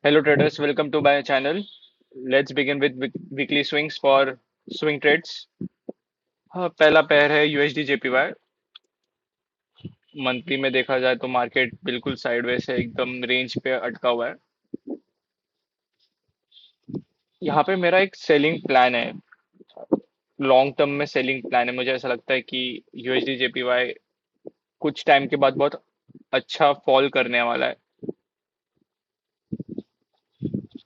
Hello traders, welcome to my channel. Let's begin with weekly swings for swing trades. हाँ, पहला pair है USD JPY. Monthly में देखा जाए तो मार्केट बिल्कुल साइडवेज है, एकदम रेंज पे अटका हुआ है। यहाँ पे मेरा एक सेलिंग प्लान है, लॉन्ग टर्म में सेलिंग प्लान है। मुझे ऐसा लगता है कि यूएसडी जेपीवाई कुछ टाइम के बाद बहुत अच्छा फॉल करने वाला है,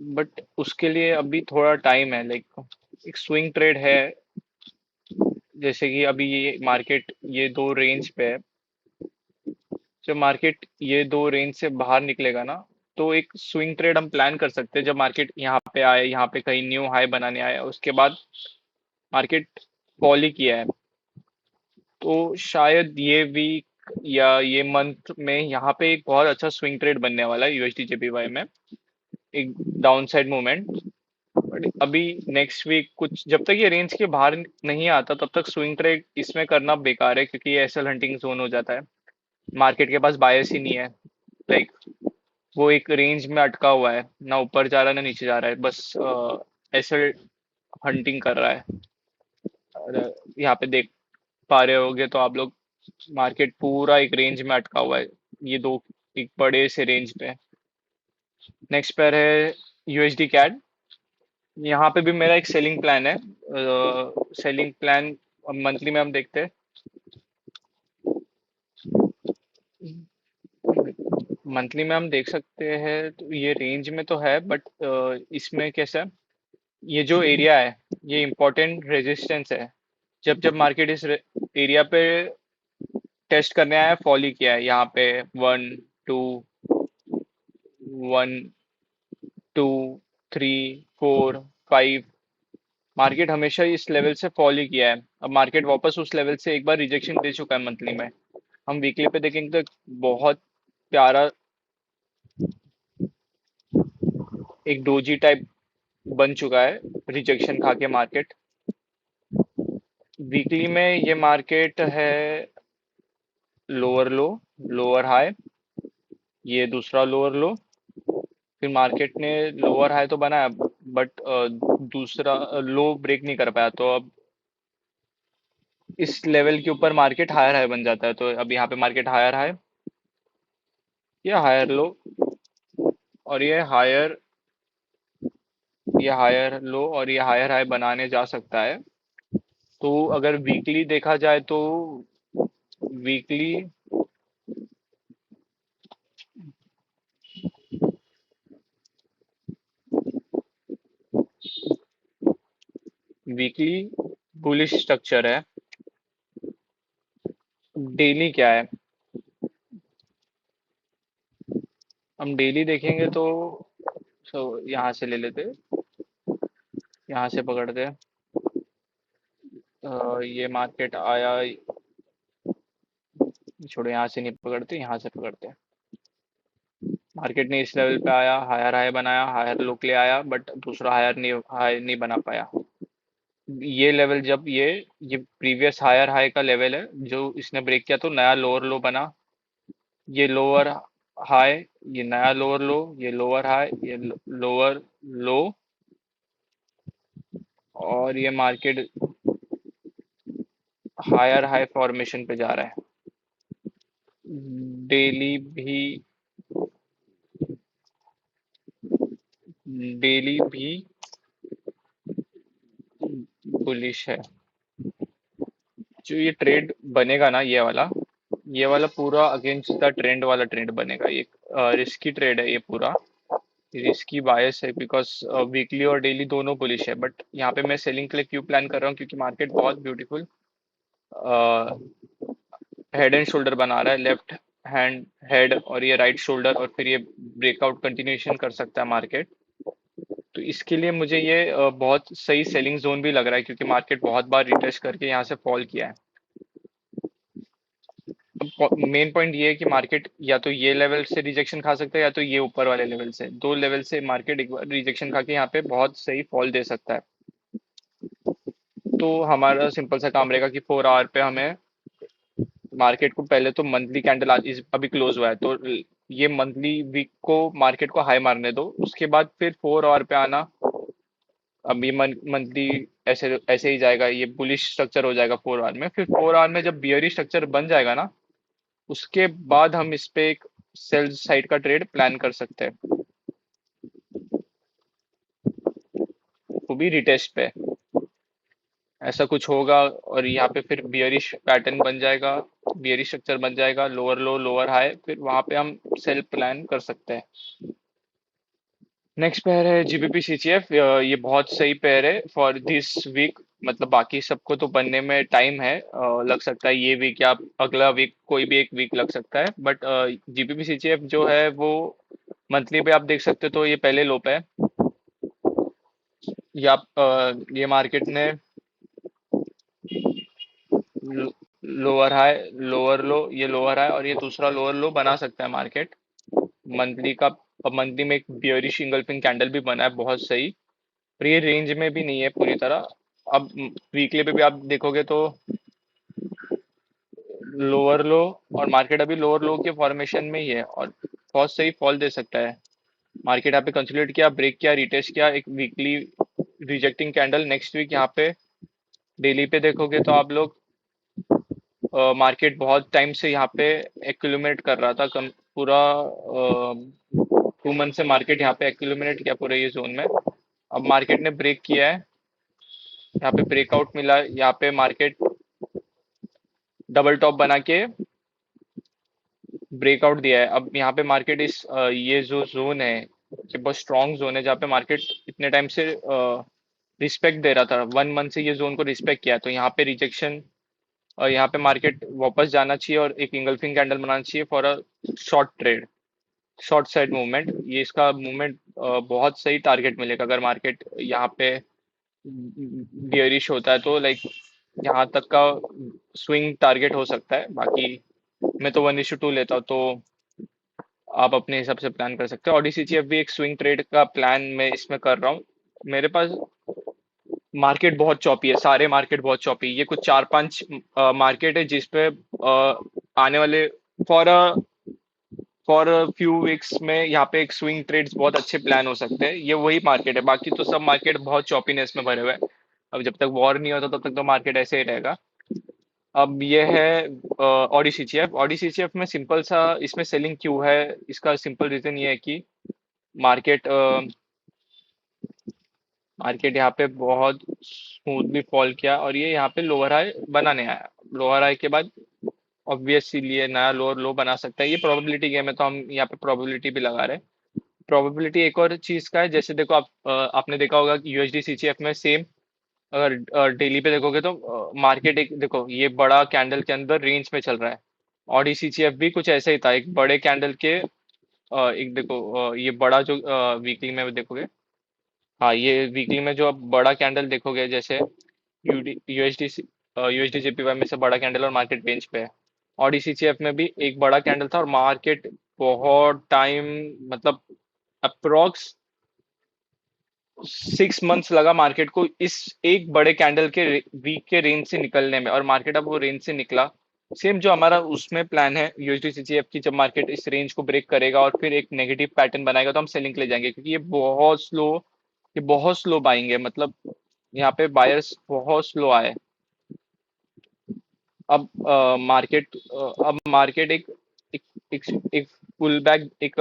बट उसके लिए अभी थोड़ा टाइम है। लाइक एक स्विंग ट्रेड है, जैसे कि अभी ये मार्केट ये दो रेंज पे है। जब मार्केट ये दो रेंज से बाहर निकलेगा ना, तो एक स्विंग ट्रेड हम प्लान कर सकते हैं। जब मार्केट यहाँ पे आए, यहाँ पे कहीं न्यू हाई बनाने आया, उसके बाद मार्केट फॉल ही किया है, तो शायद ये वीक या ये मंथ में यहाँ पे एक बहुत अच्छा स्विंग ट्रेड बनने वाला है यूएसडी जेपीवाई में, एक डाउन साइड मूवमेंट। बट अभी नेक्स्ट वीक कुछ जब तक ये रेंज के बाहर नहीं आता, तब तक स्विंग ट्रेड इसमें करना बेकार है, क्योंकि ये एसएल हंटिंग जोन हो जाता है। मार्केट के पास बायस ही नहीं है। लाइक वो एक रेंज में अटका हुआ है, ना ऊपर जा रहा है ना नीचे जा रहा है, बस ऐसे हंटिंग कर रहा है। और यहाँ पे देख पा रहे होगे तो आप लोग, मार्केट पूरा एक रेंज में अटका हुआ है, ये दो एक बड़े से रेंज पे। नेक्स्ट पेयर है यूएसडी कैड। यहाँ पे भी मेरा एक सेलिंग प्लान है। सेलिंग प्लान मंथली में हम देखते हैं। मंथली में हम देख सकते हैं, तो ये रेंज में तो है, बट इसमें कैसा है, ये जो एरिया है ये इम्पोर्टेंट रेजिस्टेंस है। जब जब मार्केट इस एरिया पे टेस्ट करने आया, फॉल ही किया है। यहाँ पे one two, one two, three, four, five, market हमेशा इस लेवल से फॉल ही किया है। अब मार्केट वापस उस लेवल से एक बार रिजेक्शन दे चुका है मंथली में। हम वीकली पे देखेंगे तो एक बहुत प्यारा एक डोजी टाइप बन चुका है, रिजेक्शन खा के मार्केट। वीकली में ये मार्केट है लोअर लो, लोअर हाई, ये दूसरा लोअर लो। फिर मार्केट ने लोअर हाई तो बनाया, बट दूसरा लो ब्रेक नहीं कर पाया, तो अब इस लेवल के ऊपर मार्केट हायर हाई बन जाता है। तो अब यहाँ पे मार्केट हायर हाई या हायर लो, और ये हायर लो और ये हायर हाई बनाने जा सकता है। तो अगर वीकली देखा जाए तो वीकली वीकली बुलिश स्ट्रक्चर है। डेली क्या है, हम डेली देखेंगे तो यहाँ से ले लेते, यहाँ से पकड़ते। ये मार्केट आया, छोड़ो यहाँ से नहीं पकड़ते, यहाँ से पकड़ते। मार्केट ने इस लेवल पे आया, हायर हाई बनाया, हायर लो के लिए आया, बट दूसरा हाई नहीं बना पाया। ये लेवल जब ये प्रीवियस हायर हाई का लेवल है, जो इसने ब्रेक किया तो नया लोअर लो बना। ये लोअर हाई, ये नया लोअर लो, ये लोअर हाई, ये लोअर लो, और ये मार्केट हायर हाई फॉर्मेशन पे जा रहा है। डेली भी डेली भी बुलिश है। जो ये ट्रेड बनेगा ना, ये वाला पूरा अगेंस्ट द ट्रेंड वाला ट्रेंड बनेगा। ये रिस्की ट्रेड है, ये पूरा रिस्की बायस है, बिकॉज वीकली और डेली दोनों बुलिश है। बट यहाँ पे मैं सेलिंग के लिए क्यों प्लान कर रहा हूँ, क्योंकि मार्केट बहुत ब्यूटीफुल हेड एंड शोल्डर बना रहा है, लेफ्ट हैंड हेड और ये राइट शोल्डर, और फिर ये ब्रेकआउट कंटिन्यूएशन कर सकता है मार्केट। तो इसके लिए मुझे ये बहुत सही सेलिंग जोन भी लग रहा है, क्योंकि मार्केट बहुत बार रिटेस्ट करके यहाँ से फॉल किया है। अब मेन पॉइंट ये है कि मार्केट या तो ये लेवल से रिजेक्शन खा सकता है, या तो ये ऊपर वाले लेवल से, दो लेवल से मार्केट एक बार रिजेक्शन खा के यहाँ पे बहुत सही फॉल दे सकता है। तो हमारा सिंपल सा काम रहेगा कि 4 आवर पे हमें मार्केट को पहले तो मंथली कैंडल अभी क्लोज हुआ है, तो ये मंथली वीक को मार्केट को हाई मारने दो, उसके बाद फिर 4 आवर पे आना। अब ये मंथली ऐसे ऐसे ही जाएगा, ये बुलिश स्ट्रक्चर हो जाएगा 4 आवर में, फिर 4 आवर में जब बियरिश स्ट्रक्चर बन जाएगा ना, उसके बाद हम इस पे एक सेल साइड का ट्रेड प्लान कर सकते हैं, वो भी रिटेस्ट पे। ऐसा कुछ होगा और यहाँ पे फिर बियरिश पैटर्न बन जाएगा, बियरिश स्ट्रक्चर बन जाएगा, लोअर लो लोअर हाई, फिर वहां पे हम सेल प्लान कर सकते हैं। नेक्स्ट पेयर है जीबीपी सीसीएफ। ये बहुत सही पेयर है फॉर दिस वीक। मतलब बाकी सबको तो बनने में टाइम है, लग सकता है ये वीक या अगला वीक, कोई भी एक वीक लग सकता है, बट जीबीपी सीसीएफ जो है वो मंथली पे आप देख सकते हो, तो ये पहले लो पे है। या ये मार्केट ने लोअर हाई लोअर लो, ये लोअर हाई और ये दूसरा लोअर लो बना सकता है मार्केट मंथली का। अब मंथली में एक बियरिश इंगल्फिंग कैंडल भी बना है बहुत सही, पर ये रेंज में भी नहीं है पूरी तरह। अब वीकली पे भी आप देखोगे तो लोअर लो, और मार्केट अभी लोअर लो के फॉर्मेशन में ही है और बहुत सही फॉल दे सकता है। मार्केट यहाँ पे कंसोलिडेट किया, ब्रेक किया, रिटेस्ट किया, एक weekly rejecting candle, next week यहाँ पे डेली पे देखोगे तो आप लोग मार्केट बहुत टाइम से यहाँ पे एक्यूमुलेट कर रहा था, पूरा 2 मंथ से मार्केट यहाँ पे एक्यूमुलेट किया पूरे ये जोन में। अब मार्केट ने ब्रेक किया है, यहाँ पे ब्रेकआउट मिला, यहाँ पे मार्केट डबल टॉप बना के ब्रेकआउट दिया है। अब यहाँ पे मार्केट ये जो जोन है, ये बहुत स्ट्रॉन्ग जोन है जहाँ पे मार्केट इतने टाइम से रिस्पेक्ट दे रहा था, 1 मंथ से ये जोन को रिस्पेक्ट किया, तो यहाँ पे रिजेक्शन, और यहाँ पे मार्केट वापस जाना चाहिए और एक इंगल्फिंग कैंडल बनाना चाहिए for a short trade, short side movement. ये इसका मूवमेंट बहुत सही टारगेट मिलेगा अगर मार्केट यहाँ पे बियरिश होता है, तो लाइक यहाँ तक का स्विंग टारगेट हो सकता है। बाकी मैं तो 1:2 लेता हूँ, तो आप अपने हिसाब से प्लान कर सकते हो। ODCGF भी एक स्विंग ट्रेड का प्लान मैं इसमें कर रहा हूँ। मेरे पास मार्केट बहुत चौपी है, सारे मार्केट बहुत चौपी, ये कुछ 4-5 मार्केट है जिसपे आने वाले फॉर फॉर फ्यू वीक्स में यहाँ पे एक स्विंग ट्रेड्स बहुत अच्छे प्लान हो सकते हैं। ये वही मार्केट है, बाकी तो सब मार्केट बहुत चौपीनेस में भरे हुए हैं। अब जब तक वॉर नहीं होता तब तक तो मार्केट ऐसे ही रहेगा। अब ये है ODCGF। ODCGF में सिंपल सा इसमें सेलिंग क्यों है, इसका सिंपल रीजन ये है कि मार्केट मार्केट यहाँ पे बहुत स्मूथली फॉल किया और ये यहाँ पे लोअर हाई बनाने आया। लोअर हाई के बाद ऑब्वियसली ये नया लोअर लो बना सकता है। ये प्रोबेबिलिटी गेम है, तो हम यहाँ पे प्रोबेबिलिटी भी लगा रहे हैं। प्रोबेबिलिटी एक और चीज का है, जैसे देखो आप आपने देखा होगा कि यूएसडी सीसीएफ में सेम, अगर डेली पे देखोगे तो मार्केट एक देखो ये बड़ा कैंडल के अंदर रेंज में चल रहा है। ऑडी सीसीएफ भी कुछ ऐसा ही था, एक बड़े कैंडल के एक देखो ये बड़ा जो वीकली में देखोगे, हाँ ये वीकली में जो आप बड़ा कैंडल देखोगे, जैसे यूएसडी यूएसडी जेपीवाई में से बड़ा कैंडल और मार्केट रेंज पे है। और सीसीएफ में भी एक बड़ा कैंडल था और मार्केट बहुत टाइम, मतलब अप्रोक्स 6 मंथ्स लगा मार्केट को इस एक बड़े कैंडल के वीक के रेंज से निकलने में, और मार्केट अब वो रेंज से निकला। सेम जो हमारा उसमें प्लान है यूएसडी सीसीएफ की, जब मार्केट इस रेंज को ब्रेक करेगा और फिर एक नेगेटिव पैटर्न बनाएगा तो हम सेलिंग के ले जाएंगे, क्योंकि ये बहुत स्लो बाइंग है, मतलब यहाँ पे बायर्स बहुत स्लो आए। अब मार्केट एक एक एक, एक पुल बैक, एक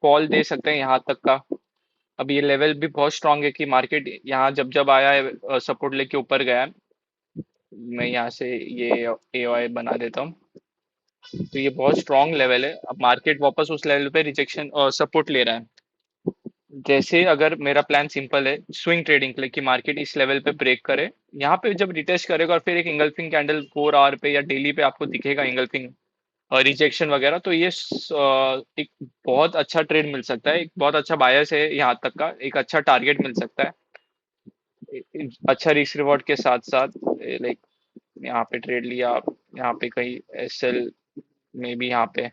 फॉल दे सकते हैं यहाँ तक का। अब ये लेवल भी बहुत स्ट्रांग है कि मार्केट यहाँ जब जब आया है सपोर्ट लेके ऊपर गया है। मैं यहाँ से ये एओआई बना देता हूँ, तो ये बहुत स्ट्रांग लेवल है। अब मार्केट वापस उस लेवल पे रिजेक्शन और सपोर्ट ले रहा है। जैसे अगर मेरा प्लान सिंपल है स्विंग ट्रेडिंग के लिए, कि मार्केट इस लेवल पे ब्रेक करे, यहाँ पे जब रिटेस्ट करेगा और फिर एक इंगल्फिंग कैंडल 4 आवर पे या डेली पे आपको दिखेगा इंगल्फिंग रिजेक्शन वगैरह, तो ये एक बहुत अच्छा ट्रेड मिल सकता है, एक बहुत अच्छा बायस है यहाँ तक का, एक अच्छा टारगेट मिल सकता है, अच्छा रिस्क रिवॉर्ड के साथ साथ। लाइक यहाँ पे ट्रेड लिया, यहाँ पे कहीं एसएल में भी यहाँ पे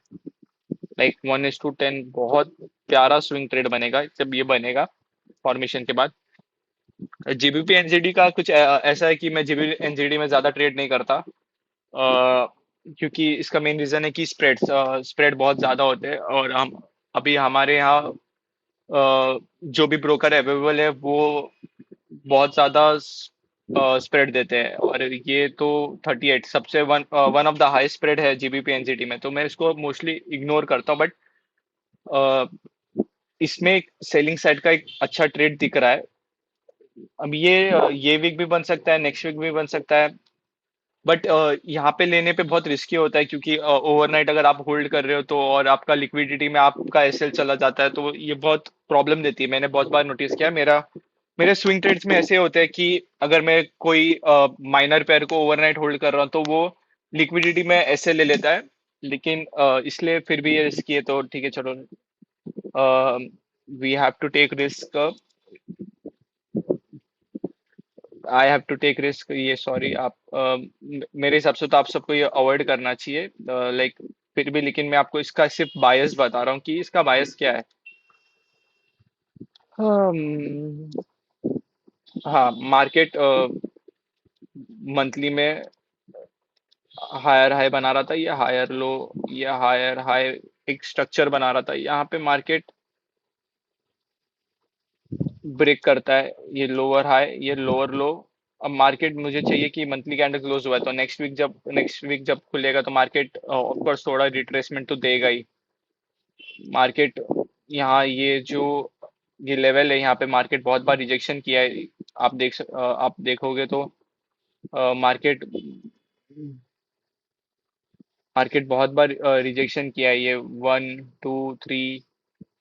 लाइक 1:10 बहुत प्यारा स्विंग ट्रेड बनेगा जब ये बनेगा फॉर्मेशन के बाद। जीबीपी एनजीडी का कुछ ऐसा है कि मैं जीबीपी एनजीडी में ज्यादा ट्रेड नहीं करता। क्योंकि इसका मेन रीजन है कि स्प्रेड बहुत ज्यादा होते हैं, और हम अभी हमारे यहाँ जो भी ब्रोकर अवेलेबल है वो बहुत ज्यादा स्प्रेड देते हैं, और ये तो 38 सबसे one of the high spread है जीबीपी एनजीटी में, तो मैं इसको मोस्टली इग्नोर करता हूँ। बट इसमें एक सेलिंग साइड का एक अच्छा ट्रेड दिख रहा है। अब ये वीक भी बन सकता है, नेक्स्ट वीक भी बन सकता है। बट यहाँ पे लेने पे बहुत रिस्की होता है, क्योंकि ओवरनाइट अगर आप होल्ड कर रहे हो तो, और आपका लिक्विडिटी में आपका एसएल चला जाता है, तो ये बहुत प्रॉब्लम देती है। मैंने बहुत बार नोटिस किया, मेरे स्विंग ट्रेड्स में ऐसे होते हैं कि अगर मैं कोई माइनर पेयर को ओवरनाइट होल्ड कर रहा हूँ तो वो लिक्विडिटी में एसएल ले लेता है। लेकिन इसलिए फिर भी ये रिस्की है, तो ठीक है चलो, we have to take risk. I have to take risk, ये सॉरी आप मेरे हिसाब से तो आप सबको ये अवॉइड करना चाहिए, लाइक। फिर भी लेकिन मैं आपको इसका सिर्फ बायस बता रहा हूँ कि इसका बायस क्या है। हम्म, हाँ, मार्केट मंथली में हायर हाई बना रहा था, ये हायर लो, ये हायर हाई एक स्ट्रक्चर बना रहा था। यहाँ पे मार्केट ब्रेक करता है, ये लोअर हाई, ये लोअर लो। अब मार्केट मुझे चाहिए कि मंथली कैंडल क्लोज हुआ है, तो नेक्स्ट वीक जब खुलेगा तो मार्केट ऑफ कोर्स थोड़ा रिट्रेसमेंट तो देगा ही। मार्केट यहाँ ये लेवल है, यहाँ पे मार्केट बहुत बार रिजेक्शन किया है। आप देखोगे तो मार्केट मार्केट बहुत बार रिजेक्शन किया है, ये 1 2 3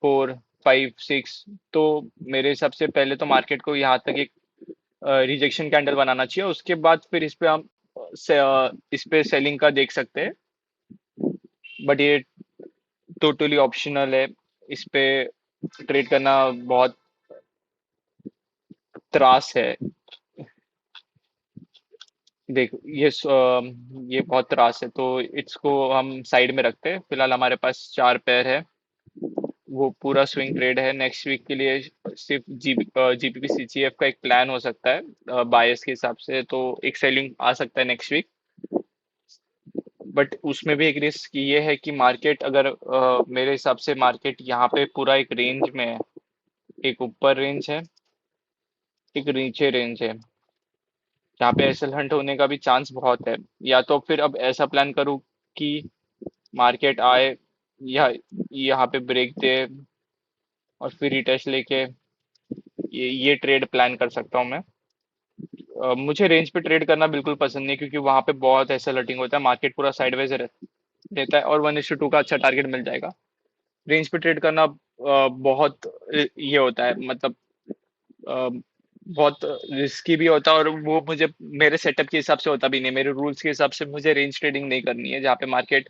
4 5 6। तो मेरे हिसाब से पहले तो मार्केट को यहाँ तक एक रिजेक्शन कैंडल बनाना चाहिए, उसके बाद फिर इस पे सेलिंग का देख सकते हैं। बट ये टोटली ऑप्शनल है, इस पे ट्रेड करना बहुत त्रास है। देख ये बहुत त्रास है, तो इसको हम साइड में रखते हैं। फिलहाल हमारे पास 4 पेयर है, वो पूरा स्विंग ट्रेड है। नेक्स्ट वीक के लिए सिर्फ जीपीपी सीजीएफ का एक प्लान हो सकता है बायस के हिसाब से, तो एक सेलिंग आ सकता है नेक्स्ट वीक। बट उसमें भी एक रिस्क ये है कि मार्केट अगर मेरे हिसाब से मार्केट यहाँ पे पूरा एक रेंज में है, एक ऊपर रेंज है, एक नीचे रेंज है, जहाँ पे एसएल हंट होने का भी चांस बहुत है। या तो फिर अब ऐसा प्लान करूँ कि मार्केट आए, या यहाँ पे ब्रेक दे और फिर रिटेस्ट लेके ये ट्रेड प्लान कर सकता हूँ मैं। मुझे रेंज पे ट्रेड करना बिल्कुल पसंद नहीं, क्योंकि वहां पे बहुत ऐसा लटिंग होता है, मार्केट पूरा साइडवेज रहता है, और 1:2 का अच्छा टारगेट मिल जाएगा। रेंज पे ट्रेड करना बहुत ये होता है, मतलब अ, बहुत रिस्की भी होता है, और वो मुझे मेरे सेटअप के हिसाब से होता भी नहीं। मेरे रूल्स के हिसाब से मुझे रेंज ट्रेडिंग नहीं करनी है, जहाँ पे मार्केट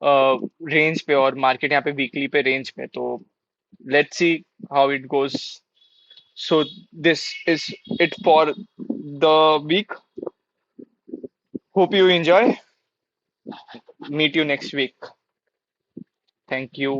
रेंज पे, और मार्केट यहाँ पे वीकली पे रेंज पे। तो let's see how it goes. So this is it for the week. Hope you enjoy. Meet you next week. Thank you.